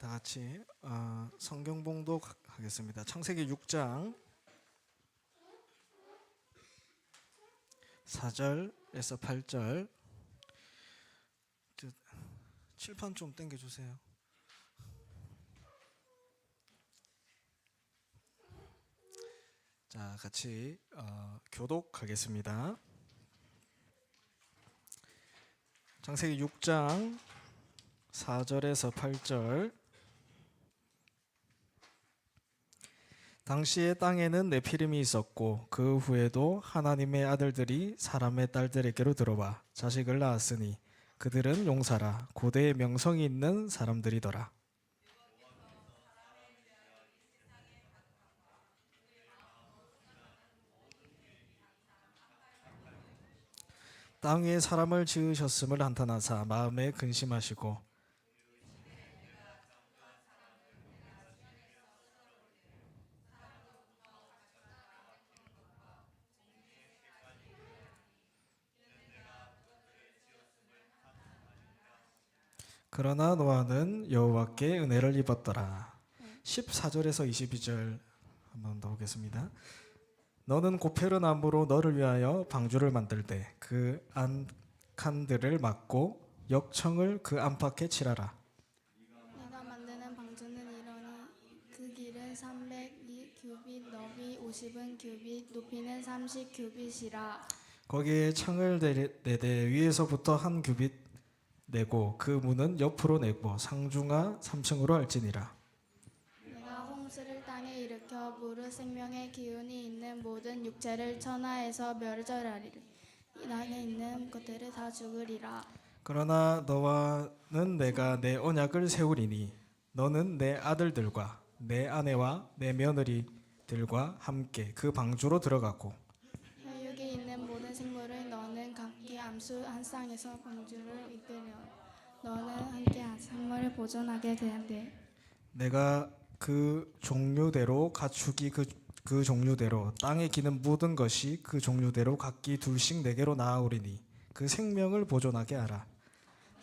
다 같이 성경 봉독하겠습니다. 창세기 6장 4절에서 8절. 칠판 좀 당겨주세요. 자, 같이 교독하겠습니다. 창세기 6장 4절에서 8절. 당시에 땅에는 네피림이 있었고 그 후에도 하나님의 아들들이 사람의 딸들에게로 들어와 자식을 낳았으니 그들은 용사라 고대의 명성이 있는 사람들이더라. 땅 위에 사람을 지으셨음을 한탄하사 마음에 근심하시고 그러나 노아는 여호와께 은혜를 입었더라. 14절에서 22절 한번 더 보겠습니다. 너는 고페르 나무로 너를 위하여 방주를 만들되 그 안칸들을 막고 역청을 그 안팎에 칠하라. 내가 만드는 방주는 이러니 그 길은 302규빗, 너비 50은 규빗, 높이는 30규빗이라. 거기에 창을 내되 위에서부터 한 규빗 내고 그 문은 옆으로 내고 상중하 3층으로 할지니라. 내가 홍수를 땅에 일으켜 무릇 생명의 기운이 있는 모든 육체를 천하에서 멸절하리라. 이 땅에 있는 것들을 다 죽으리라. 그러나 너와는 내가 내 언약을 세우리니 너는 내 아들들과 내 아내와 내 며느리들과 함께 그 방주로 들어가고 혈육이 있는 모든 생물을 너는 각기 암수 한 쌍에서 방주를 이끌려 너는 함께 한 생물을 보존하게 되는데 내가 그 종류대로 가축이 그 종류대로 땅에 기는 모든 것이 그 종류대로 각기 둘씩 내게로 나아오리니 그 생명을 보존하게 하라.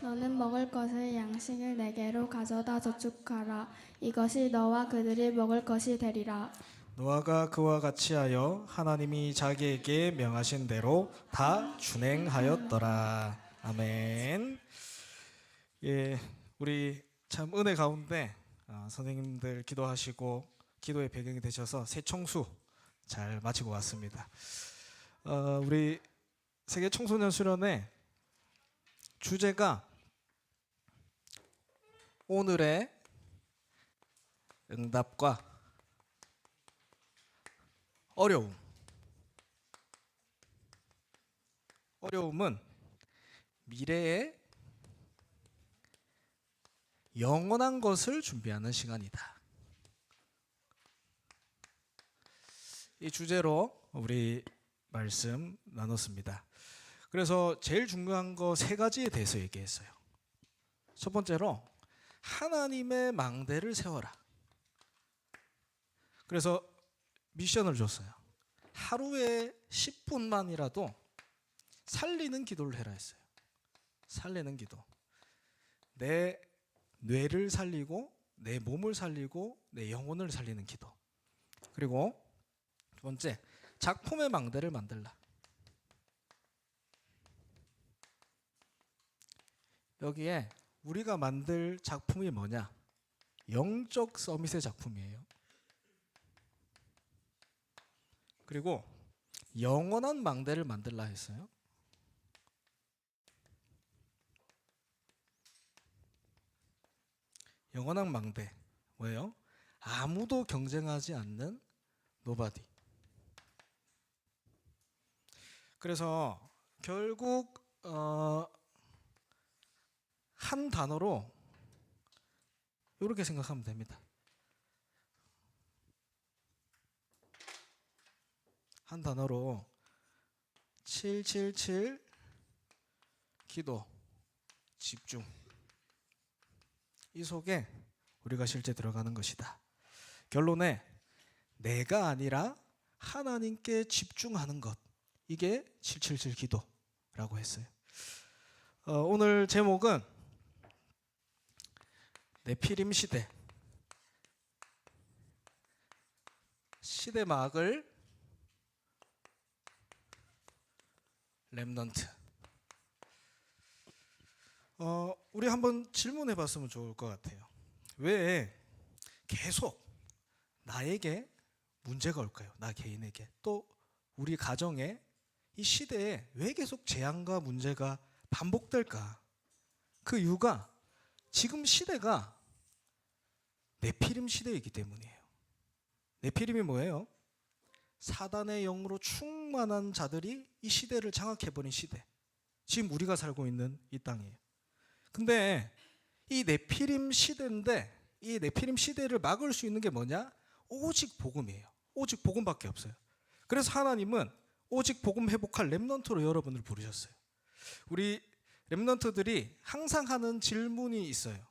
너는 먹을 것을 양식을 내게로 가져다 저축하라. 이것이 너와 그들이 먹을 것이 되리라. 노아가 그와 같이 하여 하나님이 자기에게 명하신 대로 다 준행하였더라. 아멘. 예, 우리 참 은혜 가운데 선생님들 기도하시고 기도의 배경이 되셔서 새 청수 잘 마치고 왔습니다. 우리 세계 청소년 수련회 주제가 오늘의 응답과 어려움은 미래의 영원한 것을 준비하는 시간이다. 이 주제로 우리 말씀 나눴습니다. 그래서 제일 중요한 거 세 가지에 대해서 얘기했어요. 첫 번째로 하나님의 망대를 세워라. 그래서 미션을 줬어요. 하루에 10분만이라도 살리는 기도를 해라 했어요. 살리는 기도. 내 뇌를 살리고 내 몸을 살리고 내 영혼을 살리는 기도. 그리고 두 번째, 작품의 망대를 만들라. 여기에 우리가 만들 작품이 뭐냐? 영적 서밋의 작품이에요. 그리고 영원한 망대를 만들라 했어요. 영원한 망대 뭐예요? 아무도 경쟁하지 않는 노바디. 그래서 결국 한 단어로 이렇게 생각하면 됩니다. 한 단어로 777 기도 집중. 이 속에 우리가 실제 들어가는 것이다. 결론에 내가 아니라 하나님께 집중하는 것, 이게 777 기도라고 했어요. 오늘 제목은 네피림 시대 막을 렘넌트. 우리 한번 질문해 봤으면 좋을 것 같아요. 왜 계속 나에게 문제가 올까요? 나 개인에게, 또 우리 가정에, 이 시대에 왜 계속 재앙과 문제가 반복될까? 그 이유가 지금 시대가 네피림 시대이기 때문이에요. 네피림이 뭐예요? 사단의 영으로 충만한 자들이 이 시대를 장악해버린 시대. 지금 우리가 살고 있는 이 땅이에요. 근데 이 네피림 시대인데, 이 네피림 시대를 막을 수 있는 게 뭐냐? 오직 복음이에요. 오직 복음밖에 없어요. 그래서 하나님은 오직 복음 회복할 렘넌트로 여러분을 부르셨어요. 우리 렘넌트들이 항상 하는 질문이 있어요.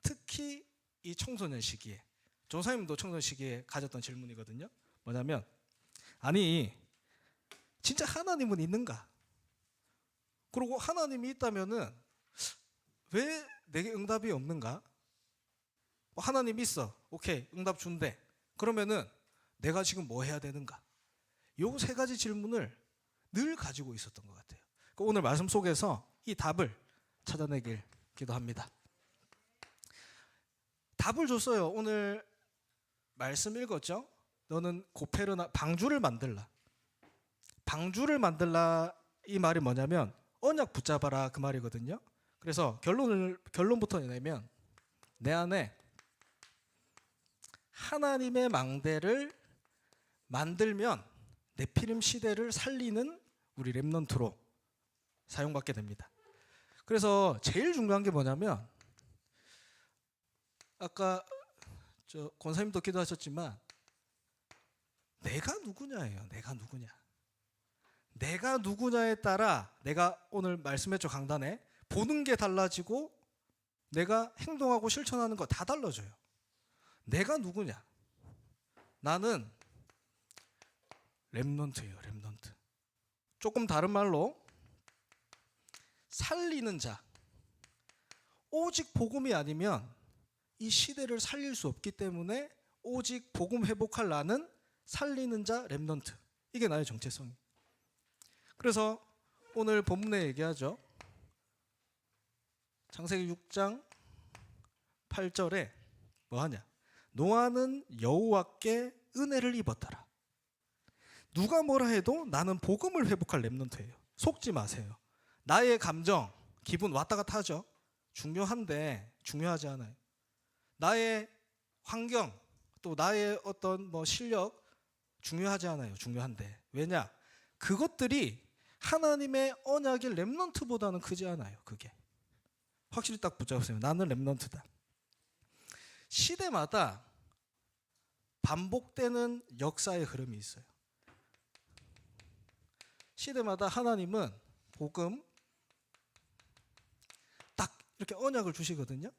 특히 이 청소년 시기에, 조사님도 청소년 시기에 가졌던 질문이거든요. 뭐냐면, 아니 진짜 하나님은 있는가? 그리고 하나님이 있다면은 왜 내게 응답이 없는가? 하나님 있어, 오케이, 응답 준대. 그러면은 내가 지금 뭐 해야 되는가? 요 세 가지 질문을 늘 가지고 있었던 것 같아요. 오늘 말씀 속에서 이 답을 찾아내길 기도합니다. 답을 줬어요. 오늘 말씀 읽었죠? 너는 고페르나 방주를 만들라. 방주를 만들라, 이 말이 뭐냐면 언약 붙잡아라, 그 말이거든요. 그래서 결론부터 내면, 내 안에 하나님의 망대를 만들면 네피림 시대를 살리는 우리 렘넌트로 사용받게 됩니다. 그래서 제일 중요한 게 뭐냐면, 아까 권사님도 기도하셨지만 내가 누구냐예요. 내가 누구냐. 내가 누구냐에 따라, 내가 오늘 말씀했죠, 강단에, 보는 게 달라지고 내가 행동하고 실천하는 거 다 달라져요. 내가 누구냐? 나는 렘넌트예요. 렘넌트. 조금 다른 말로 살리는 자. 오직 복음이 아니면 이 시대를 살릴 수 없기 때문에 오직 복음 회복할 나는 살리는 자, 렘넌트. 이게 나의 정체성이에요. 그래서 오늘 본문에 얘기하죠. 창세기 6장 8절에 뭐하냐? 노아는 여호와께 은혜를 입었더라. 누가 뭐라 해도 나는 복음을 회복할 렘넌트예요. 속지 마세요. 나의 감정, 기분 왔다 갔다 하죠. 중요한데 중요하지 않아요. 나의 환경, 또 나의 어떤 실력 중요하지 않아요. 중요한데. 왜냐? 그것들이 하나님의 언약의 렘넌트보다는 크지 않아요. 그게 확실히 딱 붙잡으세요. 나는 렘넌트다. 시대마다 반복되는 역사의 흐름이 있어요. 시대마다 하나님은 복음 딱 이렇게 언약을 주시거든요.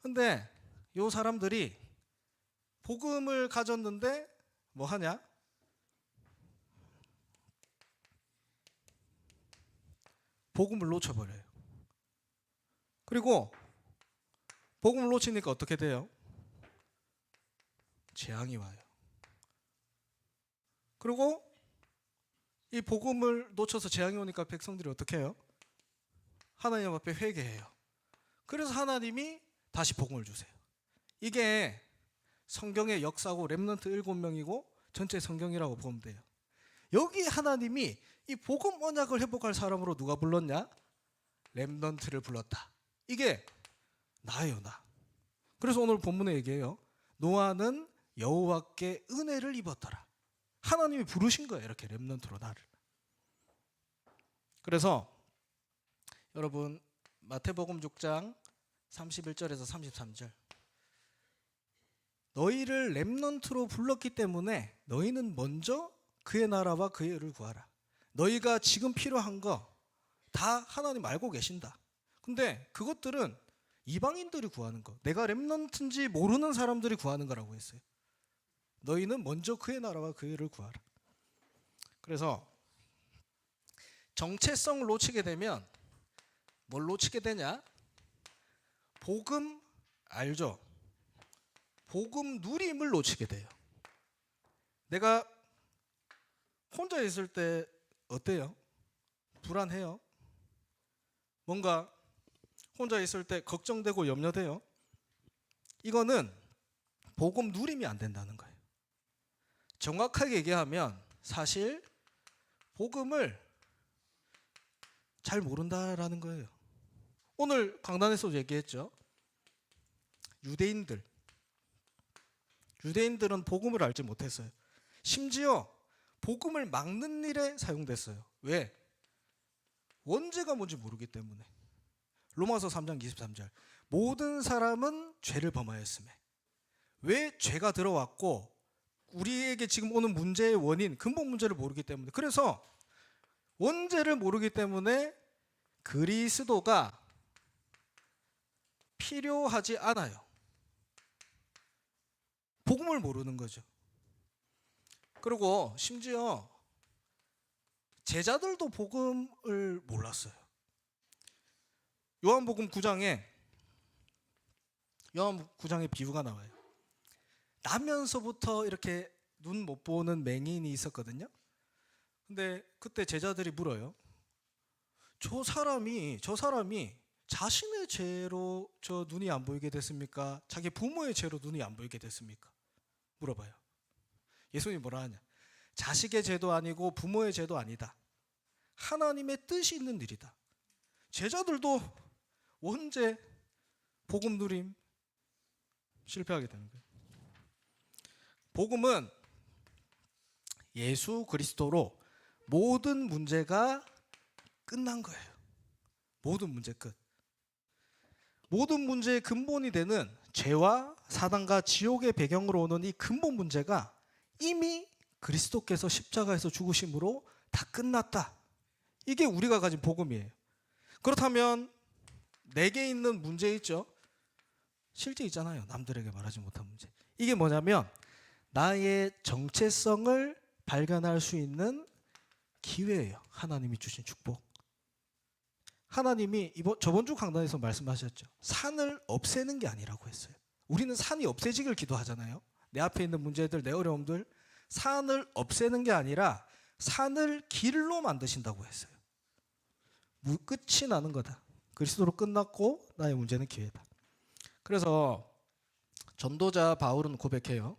근데 요 사람들이 복음을 가졌는데 뭐 하냐? 복음을 놓쳐버려요. 그리고 복음을 놓치니까 어떻게 돼요? 재앙이 와요. 그리고 이 복음을 놓쳐서 재앙이 오니까 백성들이 어떻게 해요? 하나님 앞에 회개해요. 그래서 하나님이 다시 복음을 주세요. 이게 성경의 역사고 렘넌트 7명이고 전체 성경이라고 보면 돼요. 여기 하나님이 이 복음 언약을 회복할 사람으로 누가 불렀냐? 렘넌트를 불렀다. 이게 나예요, 나. 그래서 오늘 본문에 얘기해요. 노아는 여호와께 은혜를 입었더라. 하나님이 부르신 거예요. 이렇게 렘넌트로 나를. 그래서 여러분 마태복음 6장 31절에서 33절. 너희를 렘넌트로 불렀기 때문에 너희는 먼저 그의 나라와 그의 의를 구하라. 너희가 지금 필요한 거 다 하나님 알고 계신다. 근데 그것들은 이방인들이 구하는 거, 내가 렘넌트인지 모르는 사람들이 구하는 거라고 했어요. 너희는 먼저 그의 나라와 그의 의를 구하라. 그래서 정체성을 놓치게 되면 뭘 놓치게 되냐? 복음 알죠? 복음 누림을 놓치게 돼요. 내가 혼자 있을 때 어때요? 불안해요? 뭔가 혼자 있을 때 걱정되고 염려돼요? 이거는 복음 누림이 안 된다는 거예요. 정확하게 얘기하면 사실 복음을 잘 모른다라는 거예요. 오늘 강단에서도 얘기했죠. 유대인들은 복음을 알지 못했어요. 심지어 복음을 막는 일에 사용됐어요. 왜? 원죄가 뭔지 모르기 때문에. 로마서 3장 23절. 모든 사람은 죄를 범하였으며. 왜 죄가 들어왔고 우리에게 지금 오는 문제의 원인, 근본 문제를 모르기 때문에. 그래서 원죄를 모르기 때문에 그리스도가 필요하지 않아요. 복음을 모르는 거죠. 그리고 심지어 제자들도 복음을 몰랐어요. 요한복음 9장에 비유가 나와요. 나면서부터 이렇게 눈 못 보는 맹인이 있었거든요. 근데 그때 제자들이 물어요. 저 사람이 자신의 죄로 저 눈이 안 보이게 됐습니까? 자기 부모의 죄로 눈이 안 보이게 됐습니까? 물어봐요. 예수님이 뭐라 하냐? 자식의 죄도 아니고 부모의 죄도 아니다. 하나님의 뜻이 있는 일이다. 제자들도 원죄, 복음 누림 실패하게 되는 거예요. 복음은 예수 그리스도로 모든 문제가 끝난 거예요. 모든 문제 끝. 모든 문제의 근본이 되는 죄와 사단과 지옥의 배경으로 오는 이 근본 문제가 이미 그리스도께서 십자가에서 죽으심으로 다 끝났다. 이게 우리가 가진 복음이에요. 그렇다면 내게 있는 문제 있죠? 실제 있잖아요. 남들에게 말하지 못한 문제. 이게 뭐냐면 나의 정체성을 발견할 수 있는 기회예요. 하나님이 주신 축복. 하나님이 저번 주 강단에서 말씀하셨죠. 산을 없애는 게 아니라고 했어요. 우리는 산이 없애지길 기도하잖아요. 내 앞에 있는 문제들, 내 어려움들, 산을 없애는 게 아니라 산을 길로 만드신다고 했어요. 끝이 나는 거다. 그리스도로 끝났고 나의 문제는 기회다. 그래서 전도자 바울은 고백해요.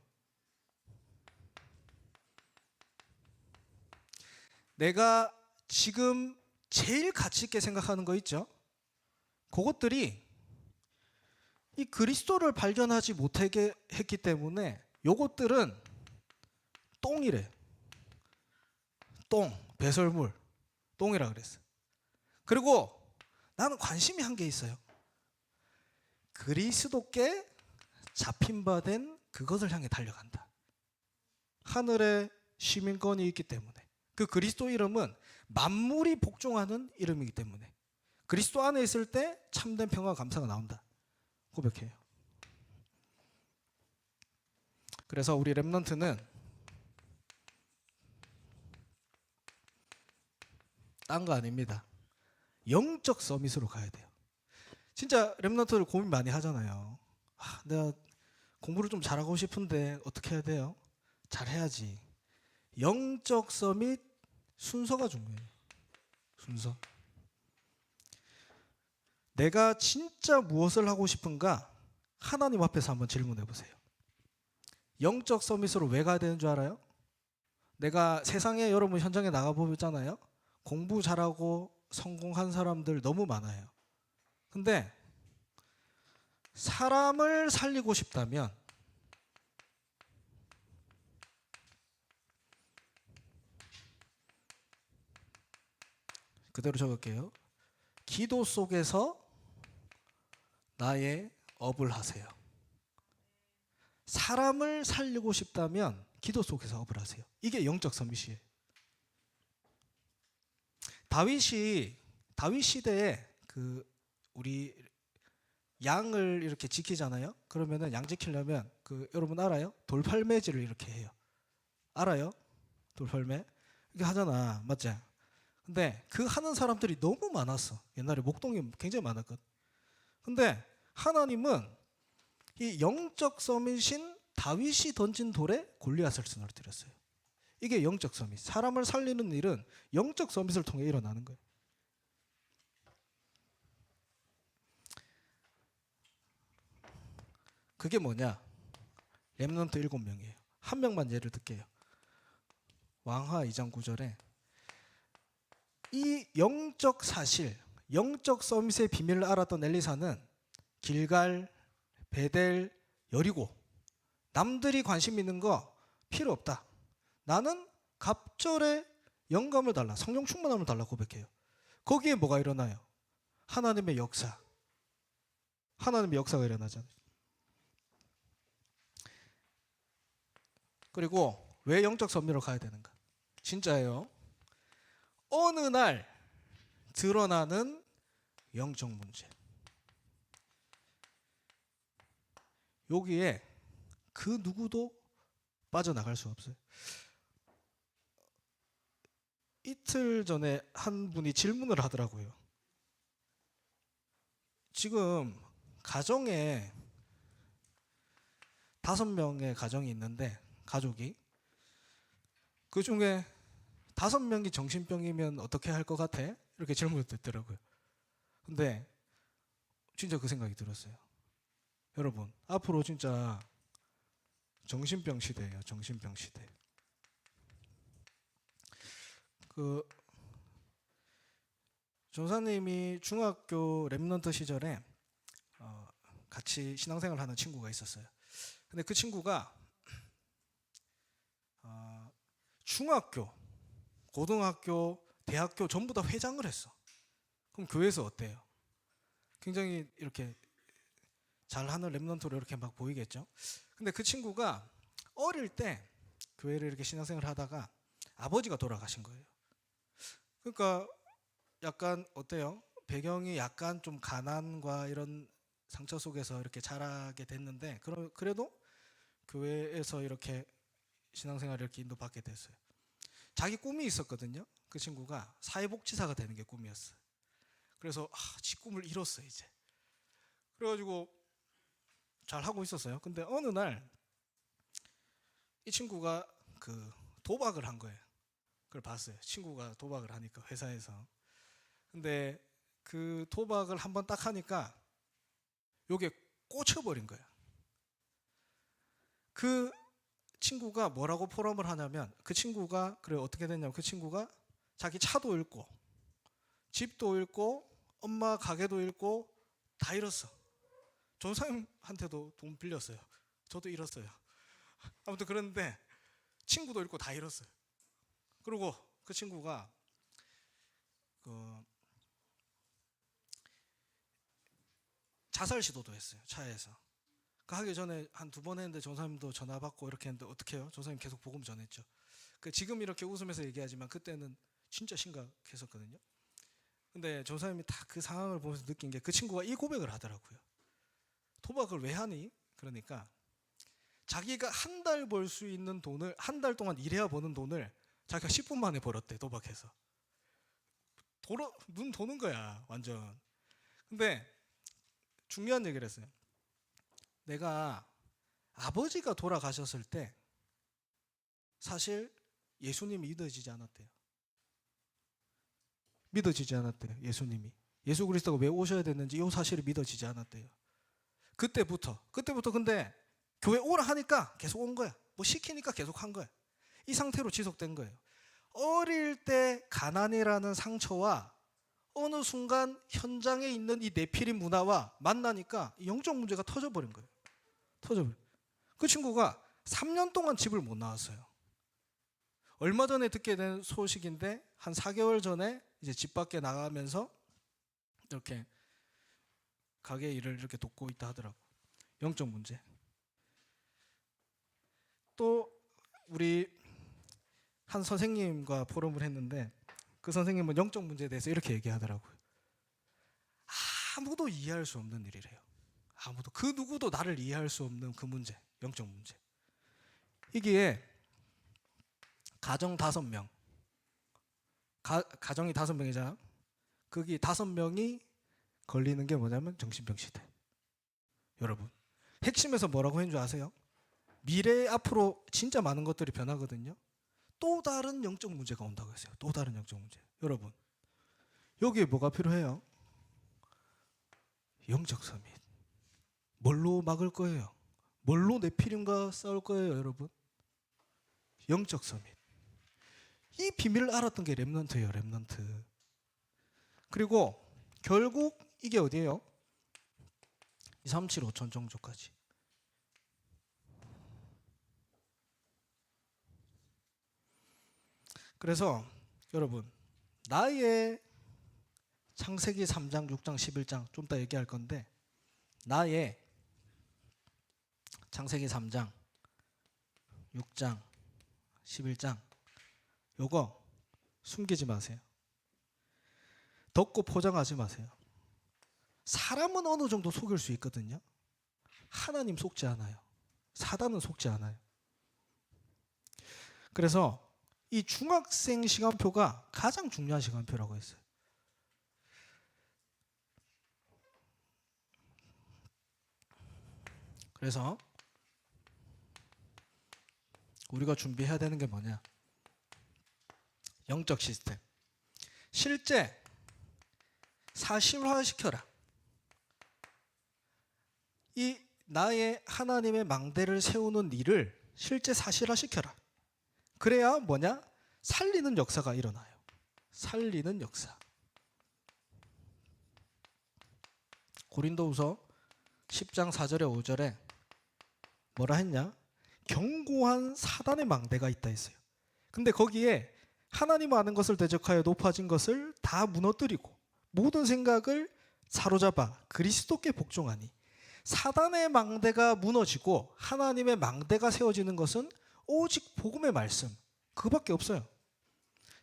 내가 지금 제일 가치 있게 생각하는 거 있죠? 그것들이 이 그리스도를 발견하지 못하게 했기 때문에 요것들은 똥이래. 똥, 배설물, 똥이라 그랬어요. 그리고 나는 관심이 한 게 있어요. 그리스도께 잡힌 바 된 그것을 향해 달려간다. 하늘에 시민권이 있기 때문에. 그 그리스도 이름은 만물이 복종하는 이름이기 때문에 그리스도 안에 있을 때 참된 평화와 감사가 나온다. 고백해요. 그래서 우리 렘넌트는 딴 거 아닙니다. 영적 서밋으로 가야 돼요. 진짜 렘넌트들 고민 많이 하잖아요. 내가 공부를 좀 잘하고 싶은데 어떻게 해야 돼요? 잘해야지. 영적 서밋 순서가 중요해요. 순서. 내가 진짜 무엇을 하고 싶은가? 하나님 앞에서 한번 질문해 보세요. 영적 서밋으로 왜 가야 되는 줄 알아요? 내가 세상에 여러분 현장에 나가보잖아요. 공부 잘하고 성공한 사람들 너무 많아요. 근데 사람을 살리고 싶다면 그대로 적을게요. 기도 속에서 나의 업을 하세요. 사람을 살리고 싶다면 기도 속에서 업을 하세요. 이게 영적 서밋이에요. 다윗 시대에 우리 양을 이렇게 지키잖아요. 그러면은 양 지키려면 여러분 알아요? 돌팔매질을 이렇게 해요. 알아요? 돌팔매 이렇게 하잖아, 맞지? 근데 그 하는 사람들이 너무 많았어. 옛날에 목동이 굉장히 많았거든. 근데 하나님은 이 영적 서밋인 다윗이 던진 돌에 골리앗을 쓰러뜨렸어요. 이게 영적 서밋. 사람을 살리는 일은 영적 서밋을 통해 일어나는 거예요. 그게 뭐냐? 렘넌트 7명이에요. 한 명만 예를 들게요. 왕하 2장 9절에 이 영적 사실, 영적 서밋의 비밀을 알았던 엘리사는 길갈, 베델, 여리고 남들이 관심 있는 거 필요 없다. 나는 갑절에 영감을 달라, 성령 충만함을 달라 고백해요. 거기에 뭐가 일어나요? 하나님의 역사. 하나님의 역사가 일어나잖아요. 그리고 왜 영적 선미로 가야 되는가? 진짜예요. 어느 날 드러나는 영적 문제. 여기에 그 누구도 빠져나갈 수 없어요. 이틀 전에 한 분이 질문을 하더라고요. 지금 가정에 5명의 가정이 있는데 가족이 그 중에 5명이 정신병이면 어떻게 할 것 같아? 이렇게 질문을 듣더라고요. 근데 진짜 그 생각이 들었어요. 여러분, 앞으로 진짜 정신병 시대예요. 정신병 시대. 그 전사님이 중학교 랩런트 시절에 같이 신앙생활을 하는 친구가 있었어요. 근데 그 친구가 중학교, 고등학교, 대학교 전부 다 회장을 했어. 그럼 교회에서 어때요? 굉장히 이렇게 잘하는 랩런트로 이렇게 막 보이겠죠? 근데 그 친구가 어릴 때 교회를 이렇게 신앙생활을 하다가 아버지가 돌아가신 거예요. 그러니까 약간 어때요? 배경이 약간 좀 가난과 이런 상처 속에서 이렇게 자라게 됐는데 그래도 교회에서 이렇게 신앙생활을 이렇게 인도받게 됐어요. 자기 꿈이 있었거든요. 그 친구가 사회복지사가 되는 게 꿈이었어요. 그래서 지 꿈을 이뤘어 이제. 그래가지고 잘 하고 있었어요. 근데 어느 날 이 친구가 그 도박을 한 거예요. 그걸 봤어요. 친구가 도박을 하니까 회사에서. 근데 그 도박을 한번 딱 하니까 요게 꽂혀버린 거야. 그 친구가 뭐라고 포럼을 하냐면 그 친구가 그래 어떻게 됐냐면 그 친구가 자기 차도 잃고 집도 잃고 엄마 가게도 잃고 다 잃었어. 전사님한테도 돈 빌렸어요. 저도 잃었어요. 아무튼 그랬는데 친구도 잃고 다 잃었어요. 그리고 그 친구가 자살 시도도 했어요. 차에서. 그 하기 전에 한 2번 했는데 전사님도 전화 받고 이렇게 했는데 어떻게 해요? 전사님 계속 복음 전했죠. 지금 이렇게 웃으면서 얘기하지만 그때는 진짜 심각했었거든요. 근데 전사님이 딱 그 상황을 보면서 느낀 게 그 친구가 이 고백을 하더라고요. 도박을 왜 하니? 그러니까 자기가 한 달 벌 수 있는 돈을 한 달 동안 일해야 버는 돈을 자기가 10분 만에 벌었대. 도박해서. 눈 도는 거야 완전. 근데 중요한 얘기를 했어요. 내가 아버지가 돌아가셨을 때 사실 예수님이 믿어지지 않았대요. 믿어지지 않았대요. 예수님이. 예수 그리스도가 왜 오셔야 됐는지 이 사실이 믿어지지 않았대요. 그때부터 근데 교회 오라 하니까 계속 온 거야. 뭐 시키니까 계속 한 거야. 이 상태로 지속된 거예요. 어릴 때 가난이라는 상처와 어느 순간 현장에 있는 이 네피림 문화와 만나니까 영적 문제가 터져버린 거예요. 그 친구가 3년 동안 집을 못 나왔어요. 얼마 전에 듣게 된 소식인데 한 4개월 전에 이제 집 밖에 나가면서 이렇게 가게 일을 이렇게 돕고 있다 하더라고. 영적 문제. 또 우리 한 선생님과 포럼을 했는데 그 선생님은 영적 문제에 대해서 이렇게 얘기하더라고요. 아무도 이해할 수 없는 일이래요. 아무도 그 누구도 나를 이해할 수 없는 그 문제, 영적 문제. 이게 가정 5명, 가정이 5명이잖아. 거기 5명이 걸리는 게 뭐냐면 정신병 시대. 여러분, 핵심에서 뭐라고 했는 줄 아세요? 미래에 앞으로 진짜 많은 것들이 변하거든요. 또 다른 영적 문제가 온다고 했어요. 또 다른 영적 문제. 여러분, 여기에 뭐가 필요해요? 영적 서밋. 뭘로 막을 거예요? 뭘로 네피림과 싸울 거예요, 여러분? 영적 서밋. 이 비밀을 알았던 게 렘넌트예요, 렘넌트. 그리고 결국 이게 어디예요? 2, 3, 7, 5천 정도까지. 그래서 여러분, 나의 창세기 3장, 6장, 11장 좀 이따 얘기할 건데, 나의 창세기 3장, 6장, 11장 요거 숨기지 마세요. 덮고 포장하지 마세요. 사람은 어느 정도 속일 수 있거든요. 하나님 속지 않아요. 사단은 속지 않아요. 그래서 이 중학생 시간표가 가장 중요한 시간표라고 했어요. 그래서 우리가 준비해야 되는 게 뭐냐? 영적 시스템. 실제 사실화시켜라. 이 나의 하나님의 망대를 세우는 일을 실제 사실화시켜라. 그래야 뭐냐? 살리는 역사가 일어나요. 살리는 역사. 고린도후서 10장 4절에 5절에 뭐라 했냐? 견고한 사단의 망대가 있다 했어요. 근데 거기에 하나님 아는 것을 대적하여 높아진 것을 다 무너뜨리고 모든 생각을 사로잡아 그리스도께 복종하니, 사단의 망대가 무너지고 하나님의 망대가 세워지는 것은 오직 복음의 말씀, 그거밖에 없어요.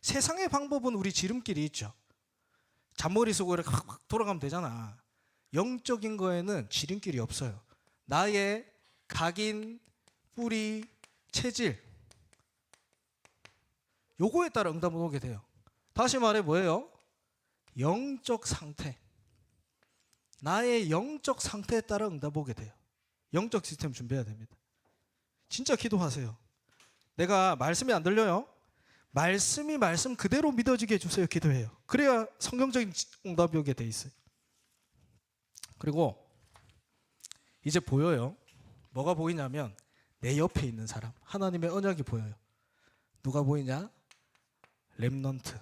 세상의 방법은 우리 지름길이 있죠. 잔머리 쓰고 이렇게 확 돌아가면 되잖아. 영적인 거에는 지름길이 없어요. 나의 각인, 뿌리, 체질, 요거에 따라 응답을 오게 돼요. 다시 말해 뭐예요? 영적 상태. 나의 영적 상태에 따라 응답 오게 돼요. 영적 시스템 준비해야 됩니다. 진짜 기도하세요. 내가 말씀이 안 들려요? 말씀이 말씀 그대로 믿어지게 해주세요. 기도해요. 그래야 성경적인 응답이 오게 돼 있어요. 그리고 이제 보여요. 뭐가 보이냐면 내 옆에 있는 사람, 하나님의 언약이 보여요. 누가 보이냐? 렘넌트.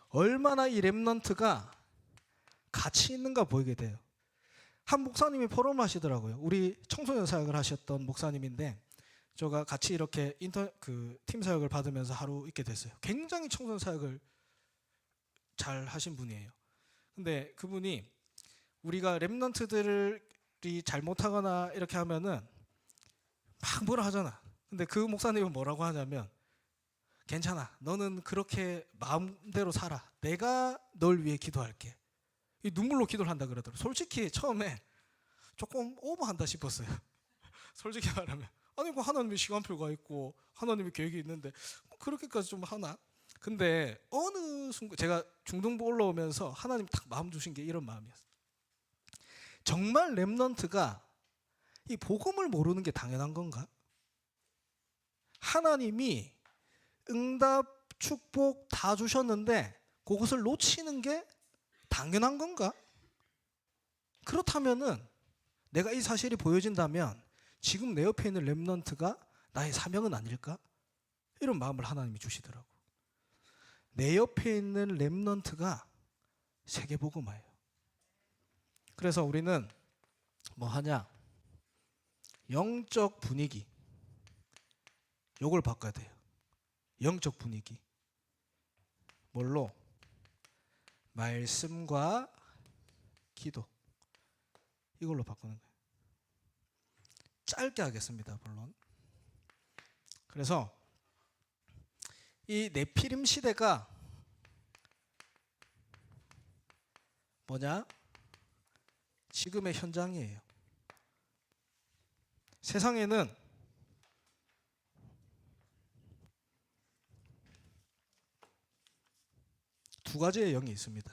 얼마나 이 렘넌트가 가치 있는가 보이게 돼요. 한 목사님이 포럼 하시더라고요. 우리 청소년 사역을 하셨던 목사님인데, 제가 같이 이렇게 팀 사역을 받으면서 하루 있게 됐어요. 굉장히 청소년 사역을 잘 하신 분이에요. 근데 그분이 우리가 렘넌트들이 잘못하거나 이렇게 하면은 막 뭐라 하잖아. 근데 그 목사님은 뭐라고 하냐면, 괜찮아, 너는 그렇게 마음대로 살아, 내가 널 위해 기도할게. 이 눈물로 기도를 한다 그러더라고요. 솔직히 처음에 조금 오버한다 싶었어요. 솔직히 말하면, 아니 그 하나님의 시간표가 있고 하나님의 계획이 있는데 그렇게까지 좀 하나? 근데 어느 순간 제가 중등부 올라오면서 하나님 딱 마음 주신 게 이런 마음이었어요. 정말 렘넌트가 이 복음을 모르는 게 당연한 건가? 하나님이 응답, 축복 다 주셨는데 그것을 놓치는 게 당연한 건가? 그렇다면은 내가 이 사실이 보여진다면 지금 내 옆에 있는 렘넌트가 나의 사명은 아닐까? 이런 마음을 하나님이 주시더라고. 내 옆에 있는 렘넌트가 세계복음화예요. 그래서 우리는 뭐 하냐? 영적 분위기, 요걸 바꿔야 돼요. 영적 분위기. 뭘로? 말씀과 기도. 이걸로 바꾸는 거예요. 짧게 하겠습니다, 물론. 그래서 이 네피림 시대가 뭐냐? 지금의 현장이에요. 세상에는 두 가지의 영이 있습니다.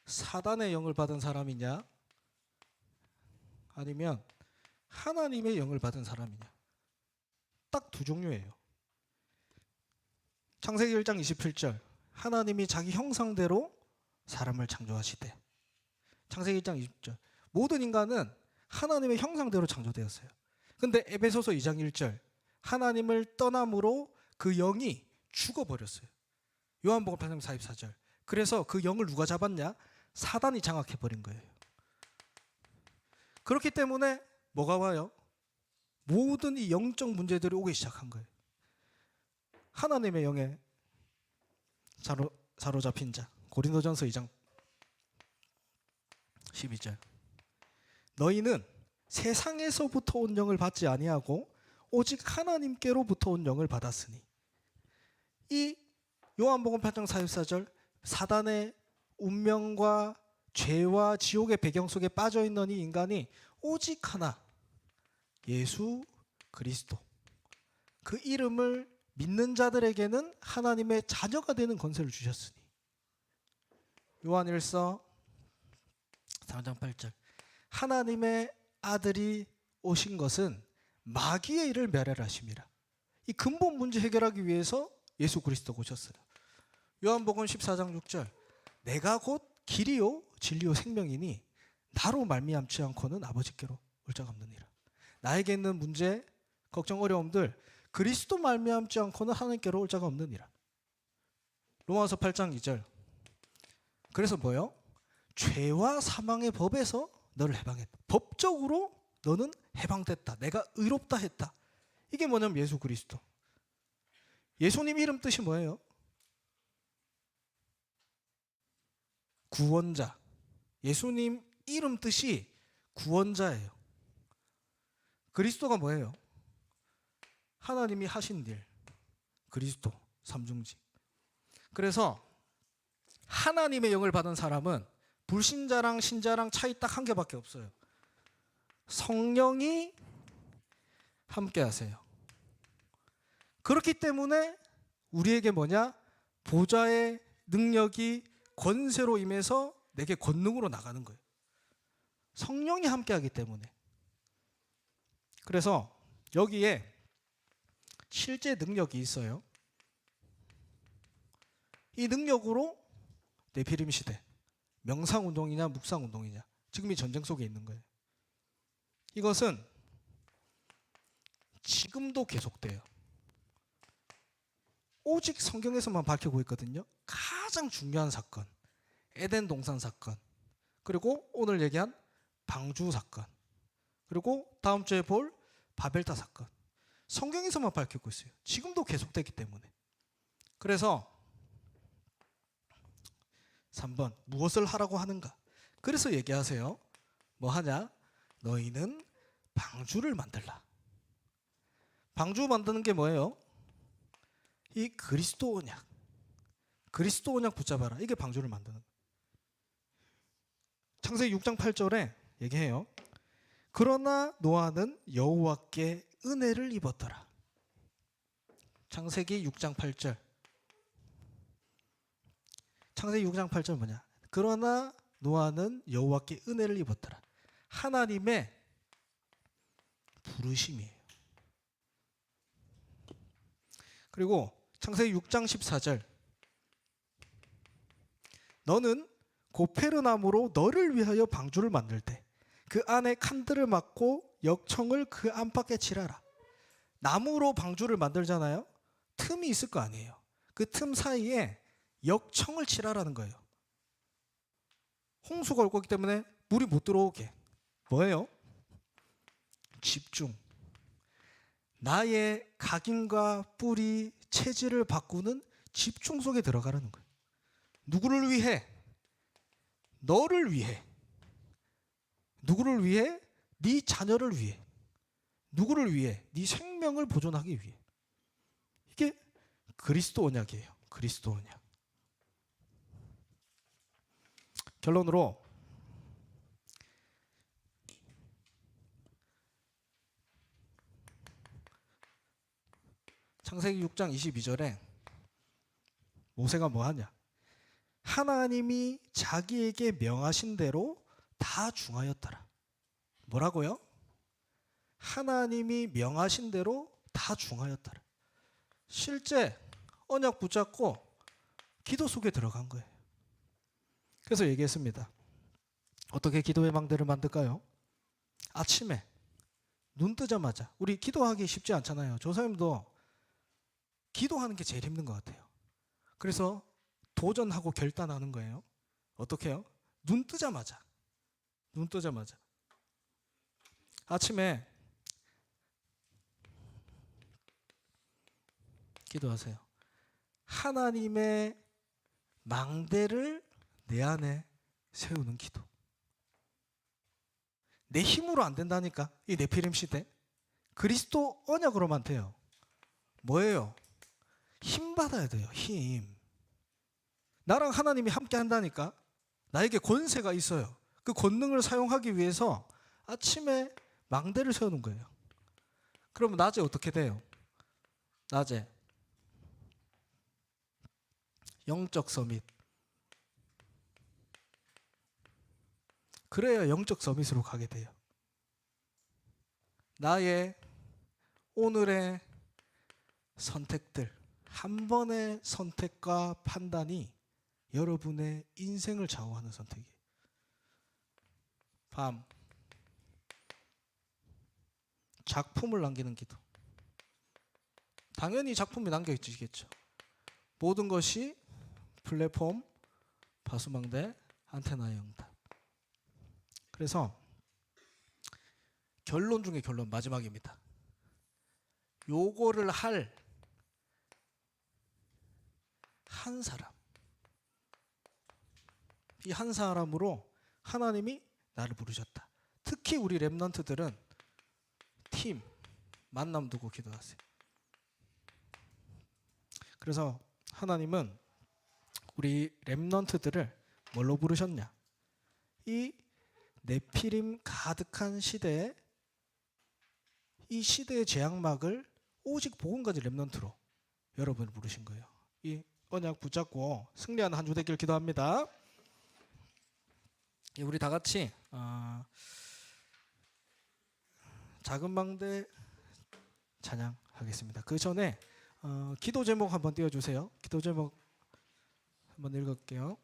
사단의 영을 받은 사람이냐 아니면 하나님의 영을 받은 사람이냐. 딱 두 종류예요. 창세기 1장 27절 하나님이 자기 형상대로 사람을 창조하시되, 창세기 1장 20절 모든 인간은 하나님의 형상대로 창조되었어요. 근데 에베소서 2장 1절 하나님을 떠남으로 그 영이 죽어버렸어요. 요한복음 8장 44절 그래서 그 영을 누가 잡았냐? 사단이 장악해버린 거예요. 그렇기 때문에 뭐가 와요? 모든 이 영적 문제들이 오기 시작한 거예요. 하나님의 영에 사로잡힌 자, 고린도전서 2장 12절 너희는 세상에서부터 온 영을 받지 아니하고 오직 하나님께로부터 온 영을 받았으니. 이 요한복음 8장 44절 사단의 운명과 죄와 지옥의 배경 속에 빠져 있는 이 인간이 오직 하나, 예수 그리스도, 그 이름을 믿는 자들에게는 하나님의 자녀가 되는 권세를 주셨으니. 요한일서 3장 8절 하나님의 아들이 오신 것은 마귀의 일을 멸하심이라. 이 근본 문제 해결하기 위해서 예수 그리스도가 오셨어요. 요한복음 14장 6절 내가 곧 길이요 진리요 생명이니 나로 말미암지 않고는 아버지께로 올 자가 없느니라. 나에게 있는 문제, 걱정, 어려움들 그리스도 말미암지 않고는 하나님께로 올 자가 없느니라. 로마서 8장 2절 그래서 뭐요? 죄와 사망의 법에서 너를 해방했다. 법적으로 너는 해방됐다. 내가 의롭다 했다. 이게 뭐냐면 예수 그리스도. 예수님 이름 뜻이 뭐예요? 구원자. 예수님 이름 뜻이 구원자예요. 그리스도가 뭐예요? 하나님이 하신 일. 그리스도 삼중직. 그래서 하나님의 영을 받은 사람은 불신자랑 신자랑 차이 딱 한 개밖에 없어요. 성령이 함께 하세요. 그렇기 때문에 우리에게 뭐냐? 보좌의 능력이 권세로 임해서 내게 권능으로 나가는 거예요. 성령이 함께 하기 때문에. 그래서 여기에 실제 능력이 있어요. 이 능력으로 네피림 시대, 명상운동이냐 묵상운동이냐, 지금 이 전쟁 속에 있는 거예요. 이것은 지금도 계속돼요. 오직 성경에서만 밝히고 있거든요. 가장 중요한 사건, 에덴 동산 사건, 그리고 오늘 얘기한 방주 사건, 그리고 다음 주에 볼 바벨탑 사건, 성경에서만 밝히고 있어요. 지금도 계속되기 때문에. 그래서 3번 무엇을 하라고 하는가? 그래서 얘기하세요. 뭐 하냐? 너희는 방주를 만들라. 방주 만드는 게 뭐예요? 이 그리스도 언약. 그리스도 언약 붙잡아라. 이게 방주를 만드는 거예요. 창세기 6장 8절에 얘기해요. 그러나 노아는 여호와께 은혜를 입었더라. 창세기 6장 8절. 창세기 6장 8절 뭐냐? 그러나 노아는 여호와께 은혜를 입었더라. 하나님의 부르심이에요. 그리고 창세기 6장 14절. 너는 고페르나무로 너를 위하여 방주를 만들 때 그 안에 칸들을 막고 역청을 그 안팎에 칠하라. 나무로 방주를 만들잖아요. 틈이 있을 거 아니에요. 그 틈 사이에 역청을 칠하라는 거예요. 홍수가 올 거기 때문에 물이 못 들어오게. 뭐예요? 집중. 나의 각인과 뿌리, 체질을 바꾸는 집중 속에 들어가라는 거예요. 누구를 위해? 너를 위해. 누구를 위해? 네 자녀를 위해. 누구를 위해? 네 생명을 보존하기 위해. 이게 그리스도 언약이에요. 그리스도 언약. 결론으로 창세기 6장 22절에 모세가 뭐 하냐? 하나님이 자기에게 명하신 대로 다 중하였더라. 뭐라고요? 하나님이 명하신 대로 다 중하였더라. 실제 언약 붙잡고 기도 속에 들어간 거예요. 그래서 얘기했습니다. 어떻게 기도의 망대를 만들까요? 아침에 눈 뜨자마자, 우리 기도하기 쉽지 않잖아요. 조사님도 기도하는 게 제일 힘든 것 같아요. 그래서 도전하고 결단하는 거예요. 어떻게 해요? 눈 뜨자마자 아침에 기도하세요. 하나님의 망대를 내 안에 세우는 기도. 내 힘으로 안 된다니까. 이 네피림 시대 그리스도 언약으로만 돼요. 뭐예요? 힘 받아야 돼요. 힘. 나랑 하나님이 함께 한다니까. 나에게 권세가 있어요. 그 권능을 사용하기 위해서 아침에 망대를 세우는 거예요. 그러면 낮에 어떻게 돼요? 낮에 영적 서밋. 그래야 영적 서밋으로 가게 돼요. 나의 오늘의 선택들, 한 번의 선택과 판단이 여러분의 인생을 좌우하는 선택이에요. 밤 작품을 남기는 기도. 당연히 작품이 남겨지겠죠. 모든 것이 플랫폼, 바수망대, 안테나의 응답. 그래서 결론 중에 결론, 마지막입니다. 요거를 할 한 사람, 이 한 사람으로 하나님이 나를 부르셨다. 특히 우리 렘넌트들은 팀 만남 두고 기도하세요. 그래서 하나님은 우리 렘넌트들을 뭘로 부르셨냐? 이 네피림 가득한 시대에, 이 시대의 재앙막을 오직 복음 가진 렘넌트로 여러분을 부르신 거예요. 이 언약 붙잡고 승리하는 한 주 되길 기도합니다. 우리 다 같이 작은 망대 찬양하겠습니다. 그 전에 기도 제목 한번 띄워주세요. 기도 제목 한번 읽을게요.